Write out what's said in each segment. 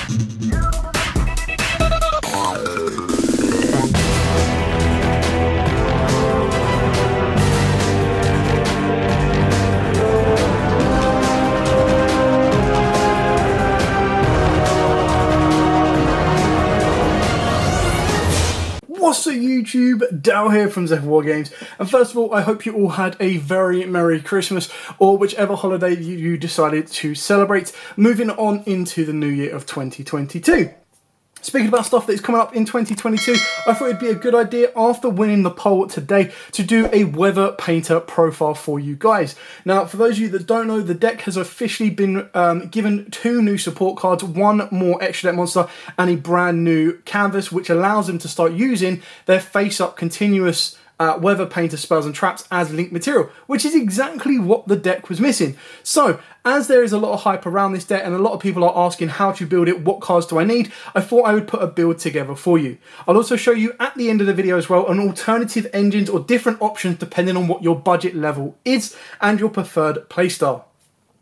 What's up YouTube, Dal here from Zephyr War Games, and first of all I hope you all had a very Merry Christmas or whichever holiday you decided to celebrate, moving on into the new year of 2022. Speaking about stuff that is coming up in 2022, I thought it'd be a good idea after winning the poll today to do a Weather Painter profile for you guys. Now, for those of you that don't know, the deck has officially been given 2 new support cards, 1 more extra deck monster, and a brand new canvas, which allows them to start using their face-up continuous Weather Painter spells and traps as link material, which is exactly what the deck was missing. So, as there is a lot of hype around this deck and a lot of people are asking how to build it, what cards do I need, I thought I would put a build together for you. I'll also show you at the end of the video as well an alternative engines or different options depending on what your budget level is and your preferred playstyle.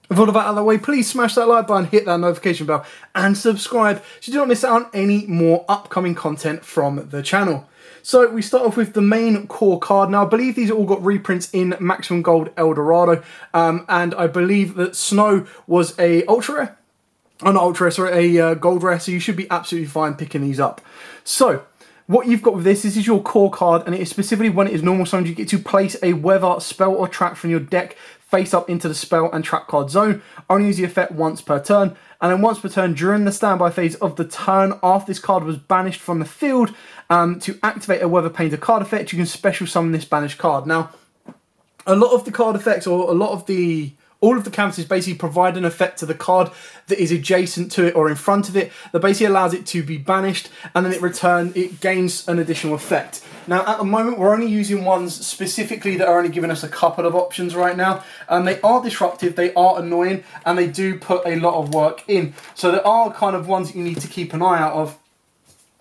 With all of that out of the way, please smash that like button, hit that notification bell and subscribe so you do not miss out on any more upcoming content from the channel. So we start off with the main core card. Now I believe these all got reprints in Maximum Gold Eldorado, and I believe that Snow was a ultra rare. Oh, not ultra rare, sorry, a gold rare, so you should be absolutely fine picking these up. So what you've got with this is your core card, and it is specifically when it is normal summoned, you get to place a weather spell or trap from your deck face up into the spell and trap card zone. Only use the effect once per turn, and then once per turn during the standby phase of the turn after this card was banished from the field, to activate a Weather Painter card effect, you can special summon this banished card. Now, a lot of the card effects, or all of the canvases basically provide an effect to the card that is adjacent to it or in front of it that basically allows it to be banished, and then it gains an additional effect. Now at the moment we're only using ones specifically that are only giving us a couple of options right now, and they are disruptive, they are annoying, and they do put a lot of work in. So there are kind of ones that you need to keep an eye out of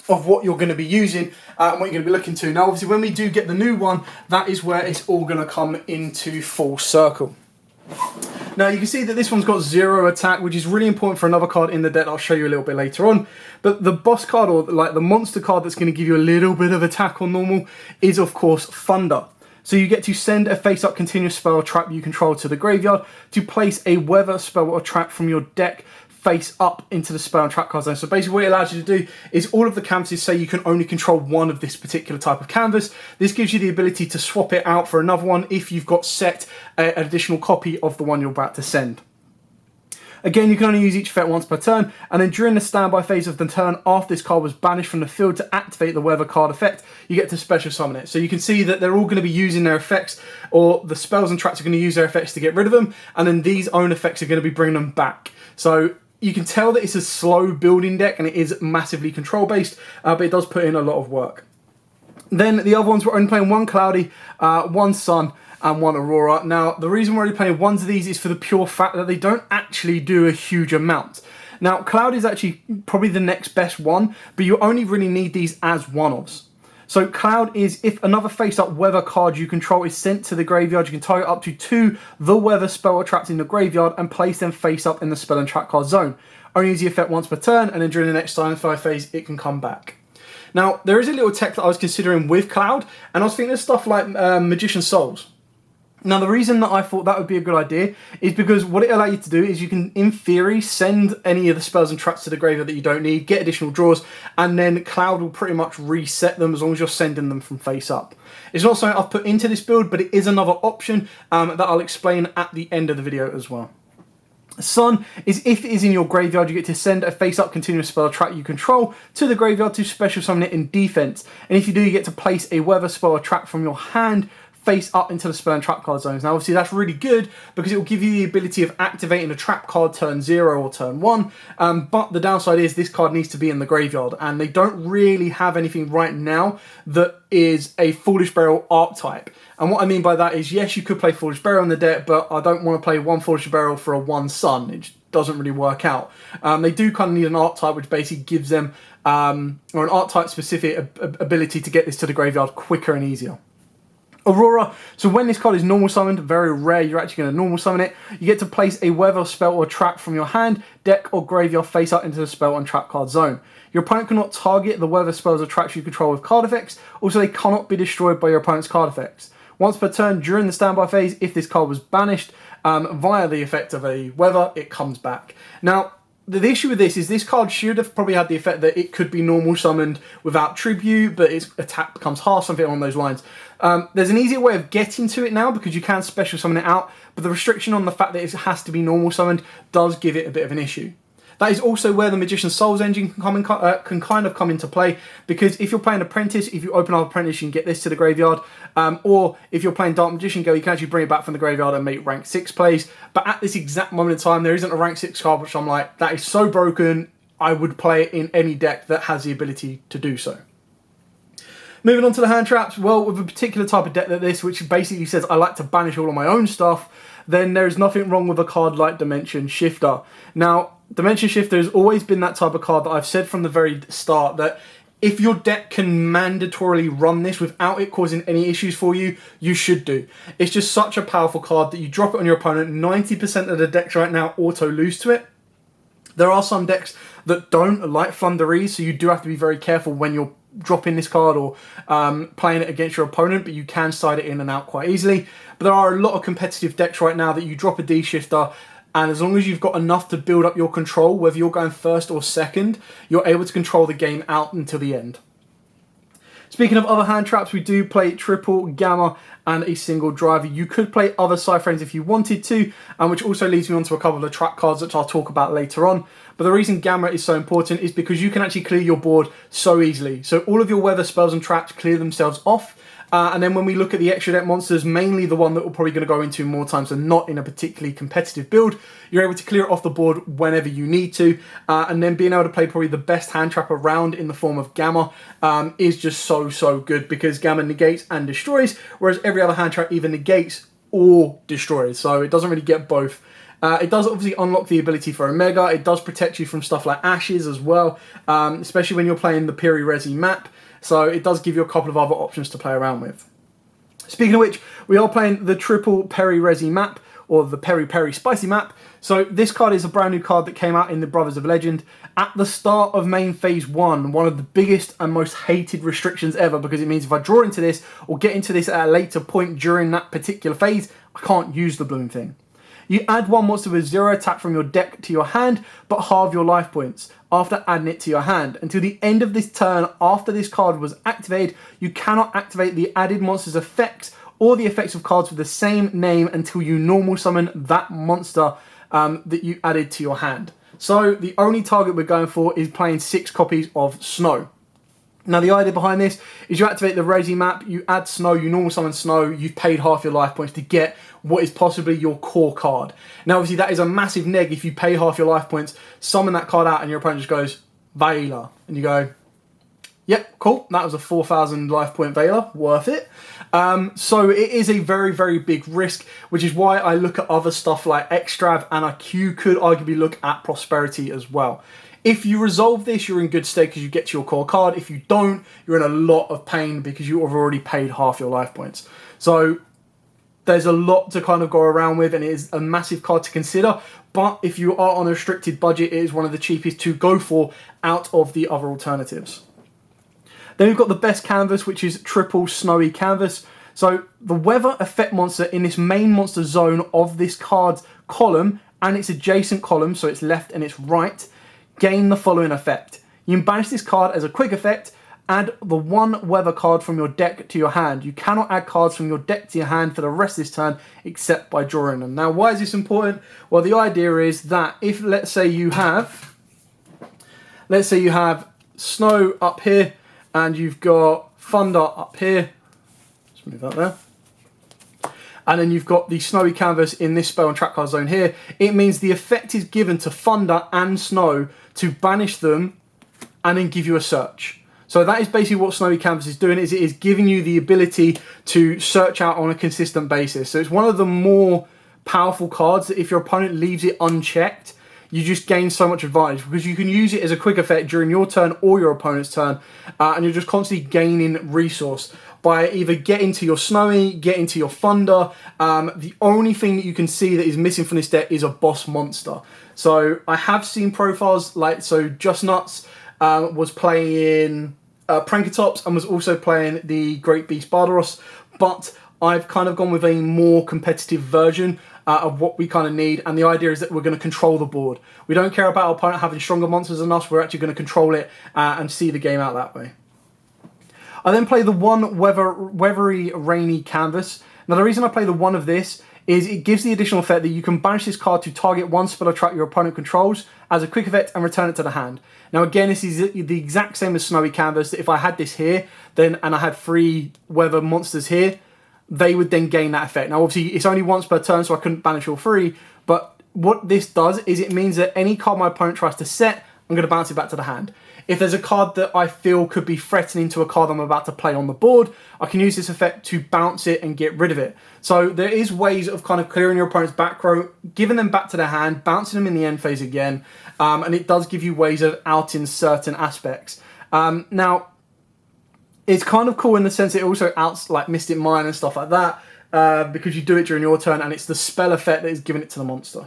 what you're going to be using and what you're going to be looking to. Now obviously when we do get the new one, that is where it's all going to come into full circle. Now you can see that this one's got 0 attack, which is really important for another card in the deck I'll show you a little bit later on. But the boss card, or like the monster card that's going to give you a little bit of attack on normal, is of course Thunder. So you get to send a face-up continuous spell or trap you control to the graveyard to place a weather spell or trap from your deck face up into the spell and trap card zone. So basically what it allows you to do is all of the canvases say you can only control one of this particular type of canvas. This gives you the ability to swap it out for another one if you've got set an additional copy of the one you're about to send. Again, you can only use each effect once per turn, and then during the standby phase of the turn after this card was banished from the field to activate the weather card effect, you get to special summon it. So you can see that they're all going to be using their effects, or the spells and traps are going to use their effects to get rid of them, and then these own effects are going to be bringing them back. So you can tell that it's a slow building deck and it is massively control based, but it does put in a lot of work. Then the other ones, we're only playing 1 Cloudy, 1 Sun, and 1 Aurora. Now, the reason we're only playing ones of these is for the pure fact that they don't actually do a huge amount. Now, Cloud is actually probably the next best one, but you only really need these as one-offs. So Cloud is if another face-up weather card you control is sent to the graveyard, you can target up to 2 the weather spell or traps in the graveyard and place them face-up in the spell and trap card zone. Only use the effect once per turn, and then during the next standby phase, it can come back. Now, there is a little tech that I was considering with Cloud, and I was thinking of stuff like Magician's Souls. Now, the reason that I thought that would be a good idea is because what it allows you to do is you can, in theory, send any of the spells and traps to the graveyard that you don't need, get additional draws, and then Cloud will pretty much reset them as long as you're sending them from face up. It's not something I've put into this build, but it is another option that I'll explain at the end of the video as well. Sun is if it is in your graveyard, you get to send a face-up continuous spell or trap you control to the graveyard to special summon it in defense. And if you do, you get to place a weather spell or trap from your hand face up into the spell and trap card zones. Now obviously that's really good because it will give you the ability of activating a trap card turn 0 or turn 1, but the downside is this card needs to be in the graveyard, and they don't really have anything right now that is a Foolish Burial archetype. And what I mean by that is, yes, you could play Foolish Burial in the deck, but I don't want to play 1 Foolish Burial for a 1 Sun. It just doesn't really work out. They do kind of need an archetype which basically gives them, or an archetype specific ability to get this to the graveyard quicker and easier. Aurora, so when this card is normal summoned, very rare you're actually going to normal summon it, you get to place a weather, spell or trap from your hand, deck or graveyard face up into the spell and trap card zone. Your opponent cannot target the weather, spells or traps you control with card effects, also they cannot be destroyed by your opponent's card effects. Once per turn during the standby phase, if this card was banished via the effect of a weather, it comes back. Now, the issue with this is this card should have probably had the effect that it could be normal summoned without tribute, but its attack becomes half, something along those lines. There's an easier way of getting to it now because you can special summon it out, but the restriction on the fact that it has to be normal summoned does give it a bit of an issue. That is also where the Magician's Souls engine can kind of come into play, because if you're playing Apprentice, if you open up Apprentice, you can get this to the graveyard, or if you're playing Dark Magician Go, you can actually bring it back from the graveyard and make rank 6 plays. But at this exact moment in time, there isn't a rank 6 card, which I'm like, that is so broken, I would play it in any deck that has the ability to do so. Moving on to the hand traps, well, with a particular type of deck like this, which basically says I like to banish all of my own stuff, then there's nothing wrong with a card like Dimension Shifter. Now, Dimension Shifter has always been that type of card that I've said from the very start that if your deck can mandatorily run this without it causing any issues for you, you should do. It's just such a powerful card that you drop it on your opponent, 90% of the decks right now auto lose to it. There are some decks that don't, like Flunderees, so you do have to be very careful when you're dropping this card or playing it against your opponent, but you can side it in and out quite easily. But there are a lot of competitive decks right now that you drop a D-Shifter, and as long as you've got enough to build up your control, whether you're going first or second, you're able to control the game out until the end. Speaking of other hand traps, we do play triple, gamma, and a single driver. You could play other side frames if you wanted to, which also leads me on to a couple of trap cards which I'll talk about later on. But the reason gamma is so important is because you can actually clear your board so easily. So all of your weather spells and traps clear themselves off. And then when we look at the extra deck monsters, mainly the one that we're probably going to go into more times than not in a particularly competitive build, you're able to clear it off the board whenever you need to. And then being able to play probably the best hand trap around in the form of Gamma is just so good, because Gamma negates and destroys, whereas every other hand trap either negates or destroys. So it doesn't really get both. It does obviously unlock the ability for Omega. It does protect you from stuff like Ashes as well, especially when you're playing the Piri-Resi map. So it does give you a couple of other options to play around with. Speaking of which, we are playing the triple Peri-Resi map, or the Peri Spicy map. So this card is a brand new card that came out in the Brothers of Legend. At the start of main phase 1, one of the biggest and most hated restrictions ever, because it means if I draw into this or get into this at a later point during that particular phase, I can't use the bloom thing. You add one monster with 0 attack from your deck to your hand, but halve your life points after adding it to your hand. Until the end of this turn, after this card was activated, you cannot activate the added monster's effects or the effects of cards with the same name until you normal summon that monster that you added to your hand. So the only target we're going for is playing 6 copies of Snow. Now the idea behind this is you activate the Resi map, you add Snow, you normal summon Snow, you've paid half your life points to get what is possibly your core card. Now obviously that is a massive neg if you pay half your life points, summon that card out and your opponent just goes, Veiler. And you go, yep, cool, that was a 4,000 life point Veiler, worth it. So it is a very big risk, which is why I look at other stuff like Extrav, and you could arguably look at Prosperity as well. If you resolve this, you're in good stead because you get to your core card. If you don't, you're in a lot of pain because you have already paid half your life points. So there's a lot to kind of go around with, and it is a massive card to consider. But if you are on a restricted budget, it is one of the cheapest to go for out of the other alternatives. Then we've got the best canvas, which is triple Snowy Canvas. So the weather effect monster in this main monster zone of this card's column and its adjacent column, so its left and its right, gain the following effect. You can banish this card as a quick effect, add the one weather card from your deck to your hand. You cannot add cards from your deck to your hand for the rest of this turn except by drawing them. Now why is this important? Well, the idea is that if let's say you have Snow up here and you've got Thunder up here, let's move that there, and then you've got the Snowy Canvas in this spell and trap card zone here, it means the effect is given to Thunder and Snow to banish them and then give you a search. So that is basically what Snowy Canvas is doing, is it is giving you the ability to search out on a consistent basis. So it's one of the more powerful cards that if your opponent leaves it unchecked, you just gain so much advantage because you can use it as a quick effect during your turn or your opponent's turn, and you're just constantly gaining resource. by either getting to your Snowy, getting to your Thunder. The only thing that you can see that is missing from this deck is a boss monster. So I have seen profiles like, so Just Nuts was playing Prankatops and was also playing the Great Beast Barbaros, but I've kind of gone with a more competitive version of what we kind of need, and the idea is that we're going to control the board. We don't care about our opponent having stronger monsters than us, we're actually going to control it and see the game out that way. I then play the one Weathery Rainy Canvas. Now the reason I play the one of this is it gives the additional effect that you can banish this card to target one spell or trap your opponent controls as a quick effect and return it to the hand. Now again, this is the exact same as Snowy Canvas, that if I had this here, then and I had 3 weather monsters here, they would then gain that effect. Now obviously it's only once per turn, so I couldn't banish all 3, but what this does is it means that any card my opponent tries to set, I'm going to bounce it back to the hand. If there's a card that I feel could be threatening to a card I'm about to play on the board, I can use this effect to bounce it and get rid of it. So there is ways of kind of clearing your opponent's back row, giving them back to the hand, bouncing them in the end phase again, and it does give you ways of outing certain aspects. Now, it's kind of cool in the sense it also outs like Mystic Mine and stuff like that, because you do it during your turn, and it's the spell effect that is giving it to the monster.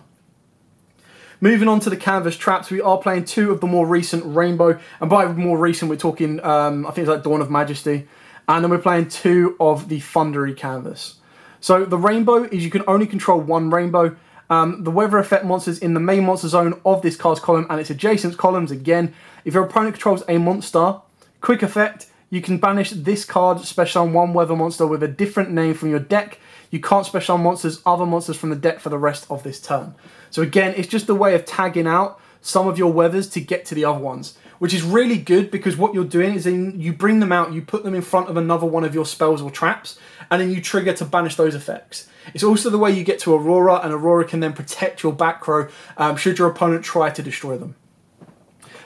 Moving on to the canvas traps, we are playing 2 of the more recent Rainbow, and by more recent we're talking, I think it's like Dawn of Majesty, and then we're playing 2 of the Thundery canvas. So the Rainbow is you can only control 1 Rainbow. The weather effect monsters in the main monster zone of this card's column and its adjacent columns. Again, if your opponent controls a monster, quick effect, you can banish this card, special on 1 weather monster with a different name from your deck. You can't special on other monsters from the deck for the rest of this turn. So again, it's just a way of tagging out some of your weathers to get to the other ones, which is really good because what you're doing is then you bring them out, you put them in front of another one of your spells or traps, and then you trigger to banish those effects. It's also the way you get to Aurora, and Aurora can then protect your back row should your opponent try to destroy them.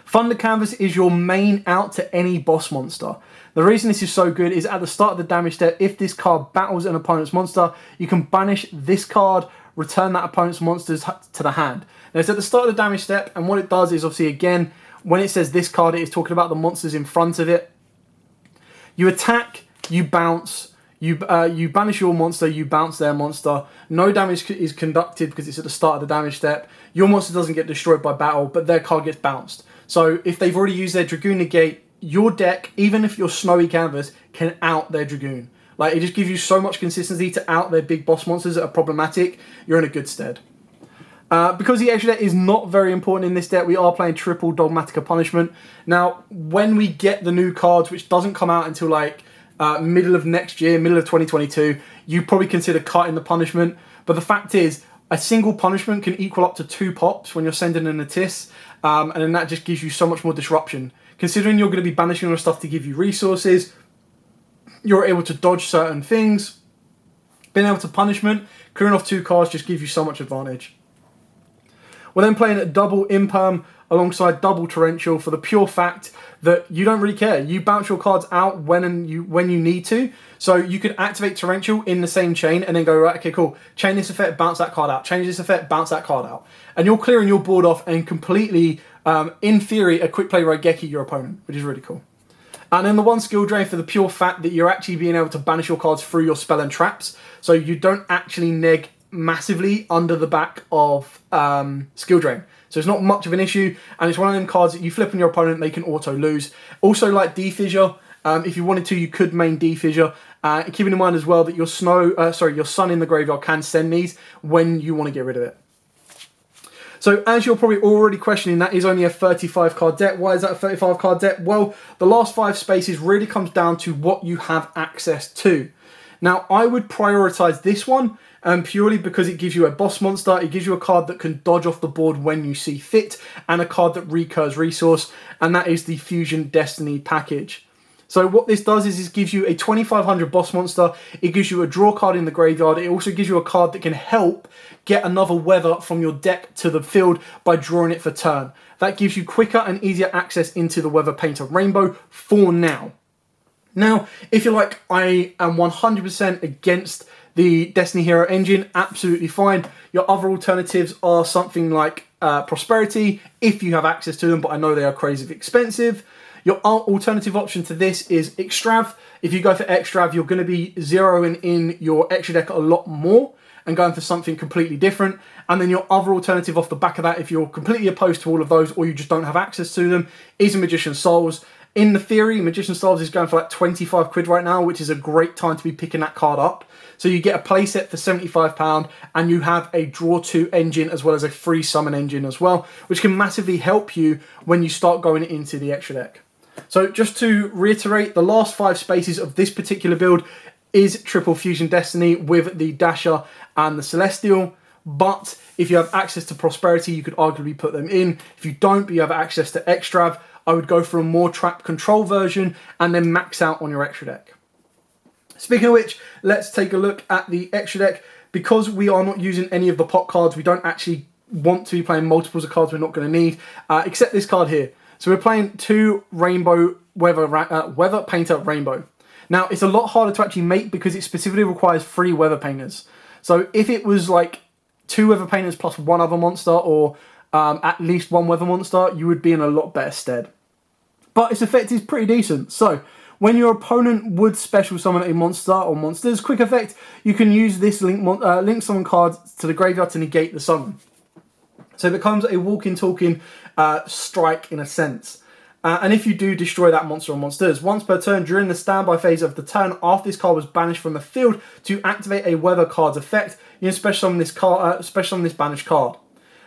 Thunder Canvas is your main out to any boss monster. The reason this is so good is at the start of the damage step, if this card battles an opponent's monster, you can banish this card, return that opponent's monsters to the hand. Now it's at the start of the damage step, and what it does is obviously again, when it says this card, it is talking about the monsters in front of it. You attack, you bounce, you banish your monster, you bounce their monster. No damage is conducted because it's at the start of the damage step. Your monster doesn't get destroyed by battle, but their card gets bounced. So if they've already used their Dragoon Negate, your deck, even if you're Snowy Canvas, can out their Dragoon. Like, it just gives you so much consistency to out their big boss monsters that are problematic. You're in a good stead. Because the extra deck is not very important in this deck, we are playing triple Dogmatica Punishment. Now, when we get the new cards, which doesn't come out until like middle of next year, middle of 2022, you probably consider cutting the punishment. But the fact is, a single punishment can equal up to 2 pops when you're sending an Atis, and then that just gives you so much more disruption. Considering you're going to be banishing your stuff to give you resources, you're able to dodge certain things. Being able to punishment, clearing off 2 cards just gives you so much advantage. We're then playing a double Imperm alongside double Torrential for the pure fact that you don't really care. You bounce your cards out when you need to. So you can activate Torrential in the same chain and then go, right, okay, cool. Chain this effect, bounce that card out. Change this effect, bounce that card out. And you're clearing your board off and completely, in theory, a quick play Raigeki your opponent, which is really cool. And then the 1 skill drain for the pure fact that you're actually being able to banish your cards through your spell and traps. So you don't actually neg massively under the back of skill drain. So it's not much of an issue, and it's one of them cards that you flip on your opponent, they can auto lose. Also, like Defissure, if you wanted to, you could main Defissure. Keeping in mind as well that your your Sun in the graveyard can send these when you want to get rid of it. So as you're probably already questioning, that is only a 35 card deck. Why is that a 35 card deck? Well, the last 5 spaces really comes down to what you have access to. Now, I would prioritize this one purely because it gives you a boss monster, it gives you a card that can dodge off the board when you see fit, and a card that recurs resource, and that is the Fusion Destiny package. So what this does is it gives you a 2500 boss monster, it gives you a draw card in the graveyard, it also gives you a card that can help get another weather from your deck to the field by drawing it for turn. That gives you quicker and easier access into the Weather Painter Rainbow for now. Now, if you're like, I am 100% against the Destiny Hero engine, absolutely fine. Your other alternatives are something like Prosperity, if you have access to them, but I know they are crazy expensive. Your alternative option to this is Extrav. If you go for Extrav, you're going to be zeroing in your extra deck a lot more and going for something completely different. And then your other alternative off the back of that, if you're completely opposed to all of those or you just don't have access to them, is a Magician's Souls. In the theory, Magician's Souls is going for like 25 quid right now, which is a great time to be picking that card up. So you get a playset for £75 and you have a draw 2 engine as well as a free summon engine as well, which can massively help you when you start going into the extra deck. So just to reiterate, the last 5 spaces of this particular build is triple Fusion Destiny with the Dasher and the Celestial. But if you have access to Prosperity, you could arguably put them in. If you don't, but you have access to Extrav, I would go for a more trap control version and then max out on your extra deck. Speaking of which, let's take a look at the extra deck. Because we are not using any of the pop cards, we don't actually want to be playing multiples of cards we're not going to need, except this card here. So we're playing 2 Rainbow Weather Painter Rainbow. Now, it's a lot harder to actually make because it specifically requires 3 Weather Painters. So if it was like 2 Weather Painters plus 1 other monster, or at least 1 Weather monster, you would be in a lot better stead. But its effect is pretty decent. So when your opponent would special summon a monster or monsters, quick effect, you can use this link summon card to the graveyard to negate the summon. So it becomes a walking, talking strike in a sense. And if you do destroy that monster or monsters, once per turn during the standby phase of the turn after this card was banished from the field to activate a weather card's effect, you can special summon this banished card.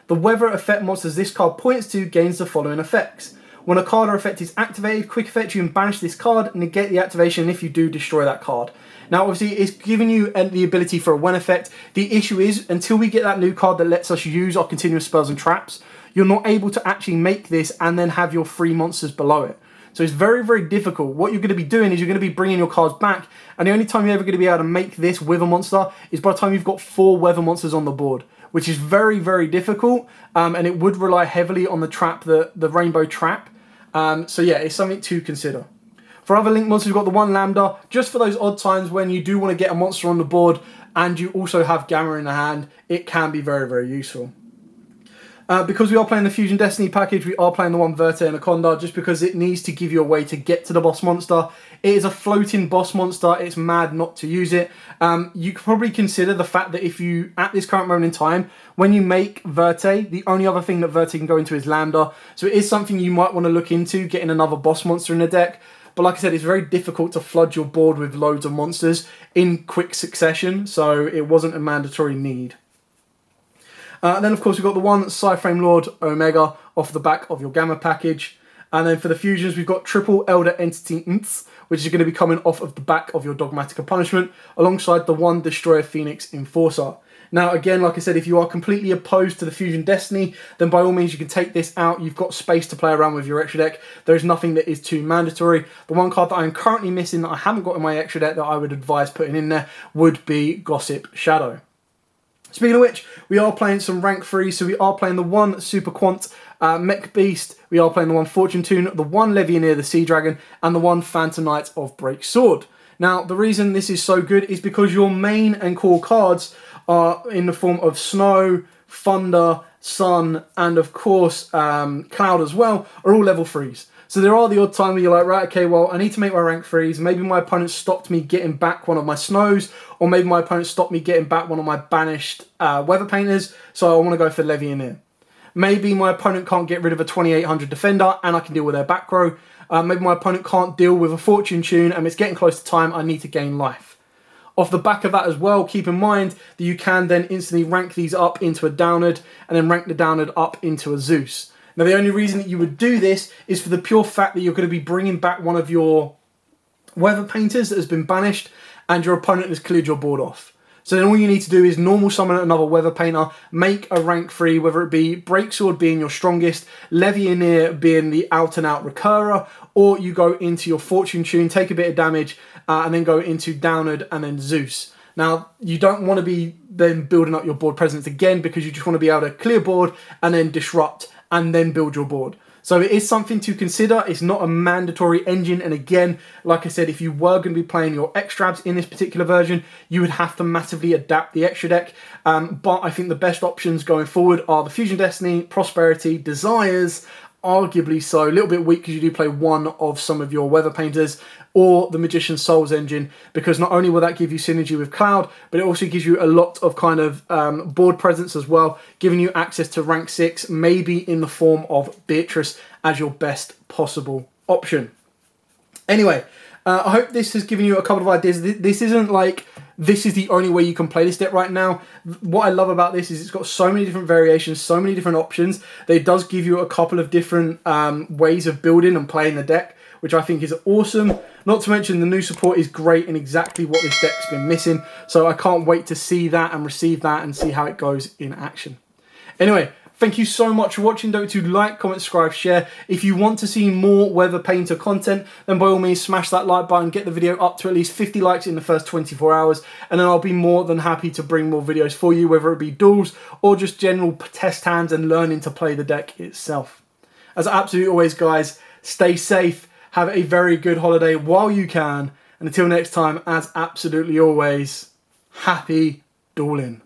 The weather effect monsters this card points to gains the following effects. When a card or effect is activated, quick effect, you can banish this card, negate the activation if you do destroy that card. Now, obviously, it's giving you the ability for a when effect. The issue is, until we get that new card that lets us use our continuous spells and traps, you're not able to actually make this and then have your 3 monsters below it. So it's very, very difficult. What you're going to be doing is you're going to be bringing your cards back, and the only time you're ever going to be able to make this with a monster is by the time you've got 4 weather monsters on the board, which is very, very difficult, and it would rely heavily on the trap, the Rainbow Trap. So yeah, it's something to consider. For other link monsters, we've got the 1 Lambda, just for those odd times when you do want to get a monster on the board and you also have Gamma in the hand, it can be very, very useful. Because we are playing the Fusion Destiny package, we are playing the 1 Verte Anaconda, just because it needs to give you a way to get to the boss monster. It is a floating boss monster, it's mad not to use it. You could probably consider the fact that if you, at this current moment in time, when you make Verte, the only other thing that Verte can go into is Lambda, so it is something you might want to look into, getting another boss monster in the deck. But like I said, it's very difficult to flood your board with loads of monsters in quick succession, so it wasn't a mandatory need. Then, of course, we've got the 1 Psyframe Lord Omega off the back of your Gamma package. And then for the fusions, we've got triple Elder Entity Nts, which is going to be coming off of the back of your Dogmatica Punishment, alongside the 1 Destroyer Phoenix Enforcer. Now, again, like I said, if you are completely opposed to the Fusion Destiny, then by all means you can take this out. You've got space to play around with your extra deck. There is nothing that is too mandatory. The 1 card that I'm currently missing that I haven't got in my extra deck that I would advise putting in there would be Gossip Shadow. Speaking of which, we are playing some rank 3, so we are playing the 1 Super Quant Mech Beast, we are playing the 1 Fortune Tune, the 1 Levianeer the Sea Dragon, and the 1 Phantom Knight of Break Sword. Now, the reason this is so good is because your main and core cards are in the form of Snow, Thunder, Sun, and of course Cloud as well, are all level 3s. So there are the odd time where you're like, right, okay, well, I need to make my rank 3s. Maybe my opponent stopped me getting back one of my Snows, or maybe my opponent stopped me getting back one of my banished Weather Painters, so I want to go for Levianeer. Maybe my opponent can't get rid of a 2800 Defender, and I can deal with their back row. Maybe my opponent can't deal with a Fortune Tune, and it's getting close to time, I need to gain life. Off the back of that as well, keep in mind that you can then instantly rank these up into a Downard, and then rank the Downard up into a Zeus. Now, the only reason that you would do this is for the pure fact that you're going to be bringing back one of your Weather Painters that has been banished and your opponent has cleared your board off. So then all you need to do is normal summon another Weather Painter, make a rank 3, whether it be Breaksword being your strongest, Levianeer being the out and out recurrer, or you go into your Fortune Tune, take a bit of damage, and then go into Downard and then Zeus. Now, you don't want to be then building up your board presence again because you just want to be able to clear board and then disrupt and then build your board. So it is something to consider. It's not a mandatory engine. And again, like I said, if you were going to be playing your extrabs in this particular version, you would have to massively adapt the extra deck. But I think the best options going forward are the Fusion Destiny, Prosperity, Desires, arguably so, a little bit weak because you do play one of some of your Weather Painters, or the Magician's Souls engine, because not only will that give you synergy with Cloud, but it also gives you a lot of kind of board presence as well, giving you access to rank 6, maybe in the form of Beatrice as your best possible option. Anyway, I hope this has given you a couple of ideas. This isn't like, this is the only way you can play this deck right now. What I love about this is it's got so many different variations, so many different options, that it does give you a couple of different ways of building and playing the deck, which I think is awesome. Not to mention the new support is great in exactly what this deck's been missing. So I can't wait to see that and receive that and see how it goes in action. Anyway, thank you so much for watching. Don't forget to like, comment, subscribe, share. If you want to see more Weather Painter content, then by all means smash that like button, get the video up to at least 50 likes in the first 24 hours, and then I'll be more than happy to bring more videos for you, whether it be duels or just general test hands and learning to play the deck itself. As absolutely always, guys, stay safe, have a very good holiday while you can, and until next time, as absolutely always, happy dueling.